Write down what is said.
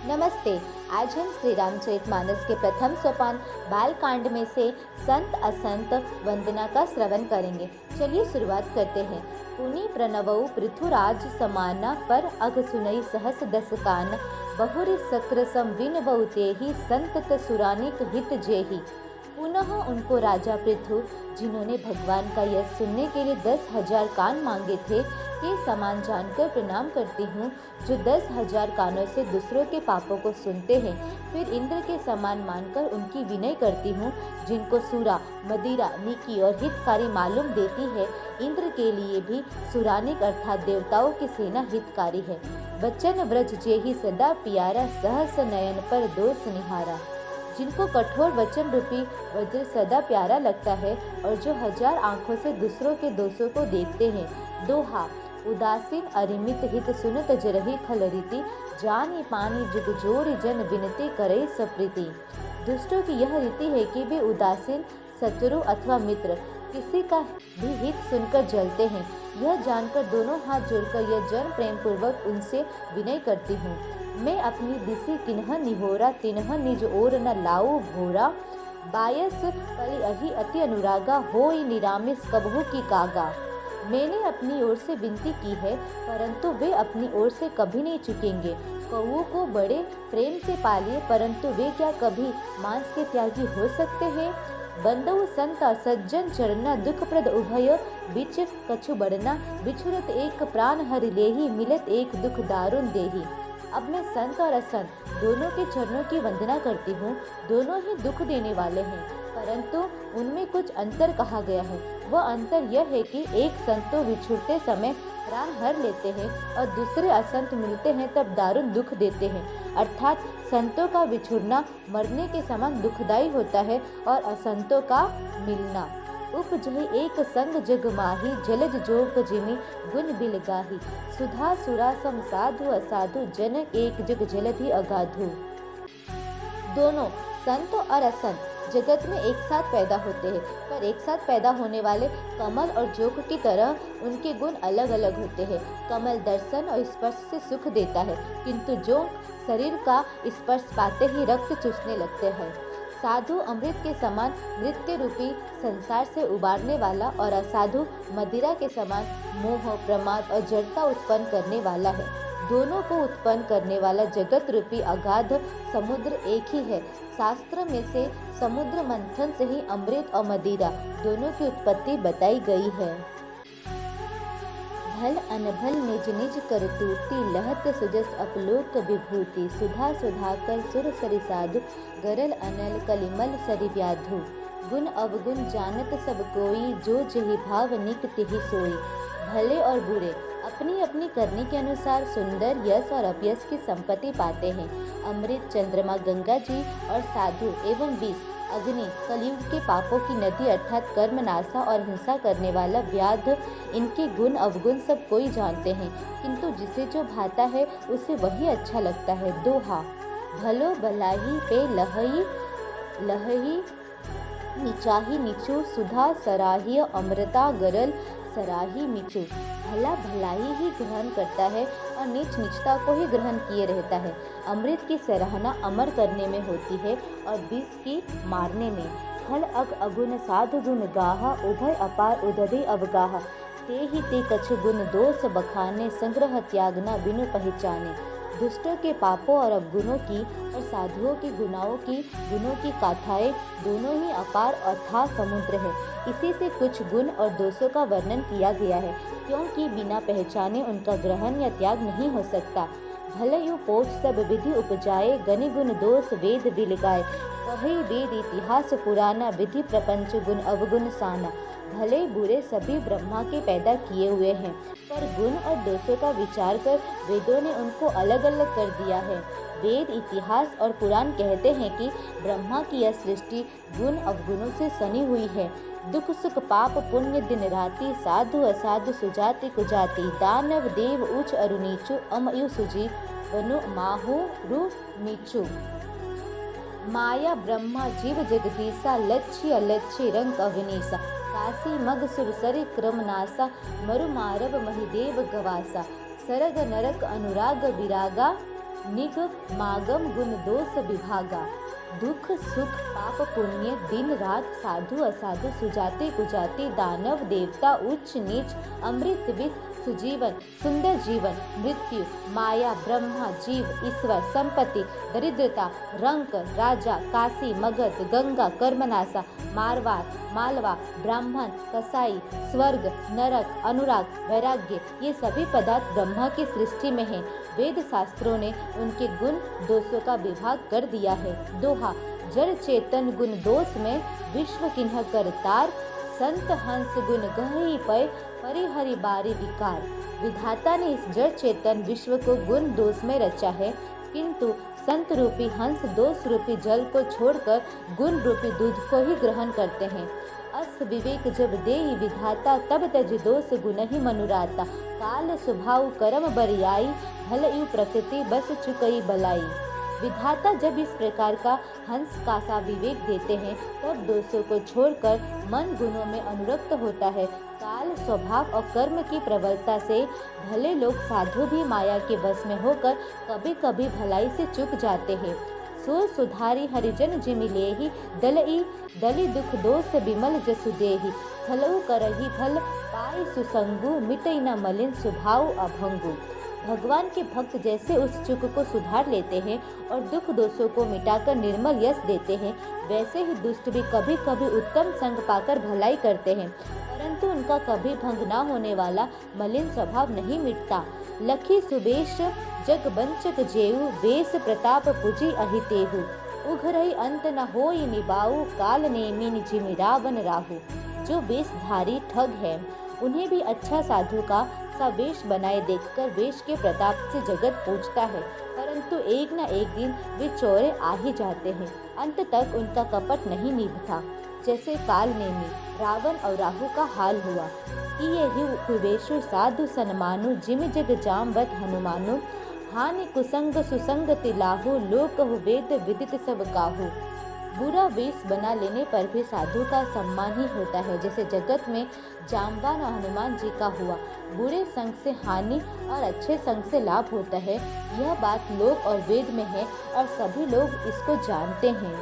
नमस्ते। आज हम श्री रामचरितमानस के प्रथम सोपान बालकांड में से संत असंत वंदना का श्रवण करेंगे। चलिए शुरुआत करते हैं। पुनि प्रणवऊ पृथुराज समाना पर अघ सुनई सहस दस कान, बहुरि सक्र सम विनवऊ तेहि संतत सुरानिक हित जेहि। पुनः उनको राजा पृथु, जिन्होंने भगवान का यश सुनने के लिए 10,000 कान मांगे थे, के समान जानकर प्रणाम करती हूँ, जो 10,000 कानों से दूसरों के पापों को सुनते हैं। फिर इंद्र के समान मानकर उनकी विनय करती हूँ, जिनको सुरा, मदिरा, निकी और हितकारी मालूम देती है। इंद्र के लिए भी सुरानिक अर्थात देवताओं की सेना हितकारी है। बच्चन व्रज जेहि सदा प्यारा, सहस नयन पर दोष निहारा। जिनको कठोर वचन रूपी वज्र सदा प्यारा लगता है और जो 1000 आंखों से दूसरों के दोषों को देखते हैं। दोहा। उदासीन अरिमित हित सुनत जरहि खल रीति, जानि पानी जुग जोरि जन विनती करे सप्रीति। दुष्टों की यह रीति है कि वे उदासीन, शत्रु अथवा मित्र किसी का भी हित सुनकर जलते हैं। यह जानकर दोनों हाथ जोड़कर यह जन प्रेम पूर्वक उनसे विनय करती हूँ। मैं अपनी दिसी किन्ह निहोरा, तिन्ह निज ओर न लाऊ भोरा। बायस कलि अहि अति अनुरागा, होई निरामिस कबहु की कागा। मैंने अपनी ओर से विनती की है, परंतु वे अपनी ओर से कभी नहीं चुकेंगे। कौओं को बड़े प्रेम से पालिए, परंतु वे क्या कभी मांस के त्यागी हो सकते हैं। बंदऊ संता सज्जन चरना, दुखप्रद उभय बिच कछु बढ़ना। बिछुरत एक प्राण हरि लेहि, मिलत एक दुख दारुण देहि। अब मैं संत और असंत दोनों के चरणों की वंदना करती हूँ। दोनों ही दुख देने वाले हैं, परंतु उनमें कुछ अंतर कहा गया है। वह अंतर यह है कि एक संत तो विछुड़ते समय प्राण हर लेते हैं और दूसरे असंत मिलते हैं तब दारुण दुख देते हैं। अर्थात संतों का विछुड़ना मरने के समान दुखदायी होता है और असंतों का मिलना। उपजहि एक संग जग माही, जलज जोग जिमि गुण बिल गाही। सुधा सुरा सम साधु असाधु, जन एक जग जलधि अगाधु। दोनों संत और असंत जगत में एक साथ पैदा होते हैं, पर एक साथ पैदा होने वाले कमल और जोग की तरह उनके गुण अलग अलग होते हैं। कमल दर्शन और स्पर्श से सुख देता है, किंतु जोग शरीर का स्पर्श पाते ही रक्त चूसने लगते हैं। साधु अमृत के समान मृत्यु रूपी संसार से उबारने वाला और असाधु मदिरा के समान मोह, प्रमाद और जड़ता उत्पन्न करने वाला है। दोनों को उत्पन्न करने वाला जगत रूपी अगाध समुद्र एक ही है। शास्त्र में से समुद्र मंथन से ही अमृत और मदिरा दोनों की उत्पत्ति बताई गई है। भल अनभल निज निज करतूति, लहत सुजस अपलोक विभूति। सुधा सुधाकर सुर सरि साधु, गरल अनल कलिमल सरि व्याधु। गुण अवगुण जानत सब कोई, जो जहि भाव निक तिहि सोई। भले और बुरे अपनी अपनी करने के अनुसार सुंदर, यश और अपयश की संपत्ति पाते हैं। अमृत, चंद्रमा, गंगा जी और साधु एवं विष, अग्नि, कलयुग के पापों की नदी अर्थात कर्मनाशा और हिंसा करने वाला व्याध, इनके गुण अवगुण सब कोई जानते हैं, किंतु जिसे जो भाता है उसे वही अच्छा लगता है। दोहा। भलो भलाई पे लहई लहई, निचाही नीचू। सुधा सराही अमृता, गरल सराही नीचू। भला भलाई ही ग्रहण करता है और नीच नीचता को ही ग्रहण किए रहता है। अमृत की सराहना अमर करने में होती है और विष की मारने में। फल अग अगुण साधु गुण गाहा, उभय अपार उदधि अवगाहा। ते ही ते कछु गुण दोष बखाने, संग्रह त्यागना बिनु पहचाने। दुष्टों के पापों और अवगुणों की और साधुओं की गुणों की गाथाएं दोनों ही अपार अथाह समुद्र है। इसी से कुछ गुण और दोषों का वर्णन किया गया है, क्योंकि बिना पहचाने उनका ग्रहण या त्याग नहीं हो सकता। भले यू पोष सब विधि उपजाए, गनि गुण दोष वेद बिलगाए। कहे वेद इतिहास पुराना, विधि प्रपंच गुण अवगुण साना। भले बुरे सभी ब्रह्मा के पैदा किए हुए हैं, पर गुण और दोषों का विचार कर वेदों ने उनको अलग अलग कर दिया है। वेद, इतिहास और पुराण कहते हैं कि ब्रह्मा की यह सृष्टि गुण अवगुणों से सनी हुई है। दुख सुख पाप पुण्य दिन राति, साधु असाधु सुजाति कुजाति। दानव देव उच्च अरु नीचु, अमयु सुजीव बनु माहु रु नीचु। माया ब्रह्मा जीव जगदीसा, लक्ष्य अलक्ष्य रंग अग्निसा। काशी मग सुर सरि क्रमनासा, मरु मारव महिदेव गवासा। सरग नरक अनुराग विरागा, निगमागम गुण दोष विभागा। दुख सुख पाप पुण्य दिन रात साधु असाधु सुजाति कुजाति दानव देवता उच्च नीच अमृत विष सुजीवन सुंदर जीवन मृत्यु माया ब्रह्मा जीव ईश्वर संपत्ति दरिद्रता रंक राजा काशी मगध गंगा कर्मनाशा मारवाड़ मालवा ब्राह्मण कसाई स्वर्ग नरक अनुराग वैराग्य ये सभी पदार्थ ब्रह्मा की सृष्टि में हैं। वेद शास्त्रों ने उनके गुण दोषों का विभाग कर दिया है। दोहा जड़ चेतन गुण दोष में विश्व किन्ह करतार संत हंस गुण गहरी पय परिहरि बारी विकार। विधाता ने इस जड़ चेतन विश्व को गुण दोष में रचा है, किंतु संत रूपी हंस दोष रूपी जल को छोड़कर गुण रूपी दूध को ही ग्रहण करते हैं। अस विवेक जब देहि विधाता तब तज दोष गुण ही मनुराता। काल स्वभाव कर्म बरियाई भल यु प्रकृति बस चुकई बलाई। विधाता जब इस प्रकार का हंस का सा विवेक देते हैं तब दोषों को छोड़कर मन गुणों में अनुरक्त होता है। काल स्वभाव और कर्म की प्रबलता से भले लोग साधु भी माया के वश में होकर कभी कभी भलाई से चूक जाते हैं। सो सुधारी हरिजन जिमि लेहि दली दुख दोष विमल जसु देहि। फलऊ करहि फल पाई सुसंगु मिटई न मलिन स्वभाव अभंगु। भगवान के भक्त जैसे उस चूक को सुधार लेते हैं और दुख दोषों को मिटाकर निर्मल यश देते हैं, वैसे ही दुष्ट भी कभी कभी उत्तम संग पाकर भलाई करते हैं, परंतु उनका कभी भंग न होने वाला मलिन स्वभाव नहीं मिटता। लखी सुबेश जग बंचक जेऊ बेस प्रताप पुजी अहितेहु। उघरई अंत न होई निबाऊ काल नेमी निजिमि रावण राहु। जो वेशधारी ठग है उन्हें भी अच्छा साधु का सा वेश बनाए देखकर वेश के प्रताप से जगत पूछता है, परंतु एक न एक दिन वे चोरे आ ही जाते हैं। अंत तक उनका कपट नहीं निभता। जैसे काल नेमी रावण और राहु का हाल हुआ कि यही कुवेशु साधु सन्मानु जिम जग जामवत हनुमानु। हानि कुसंग सुसंग तिलाहु लोक वेद विदित सब काहू। बुरा वेश बना लेने पर भी साधु का सम्मान ही होता है, जैसे जगत में जामवान और हनुमान जी का हुआ। बुरे संग से हानि और अच्छे संग से लाभ होता है, यह बात लोक और वेद में है और सभी लोग इसको जानते हैं।